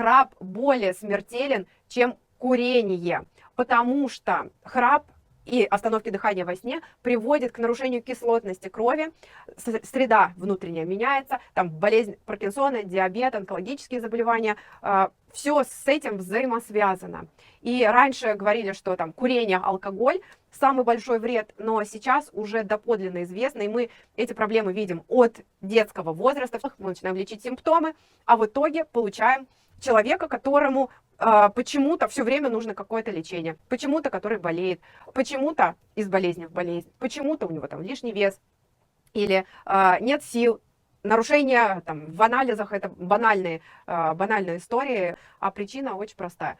храп более смертелен, чем курение, потому что храп и остановки дыхания во сне приводит к нарушению кислотности крови, среда внутренняя меняется, там болезнь Паркинсона, диабет, онкологические заболевания, все с этим взаимосвязано. И раньше говорили, что там курение, алкоголь самый большой вред, но сейчас уже доподлинно известно, и мы эти проблемы видим от детского возраста, мы начинаем лечить симптомы, а в итоге получаем человека, которому почему-то все время нужно какое-то лечение, почему-то который болеет, почему-то из болезни в болезнь, почему-то у него там лишний вес или нет сил, нарушения там, в анализах, это банальные истории, а причина очень простая.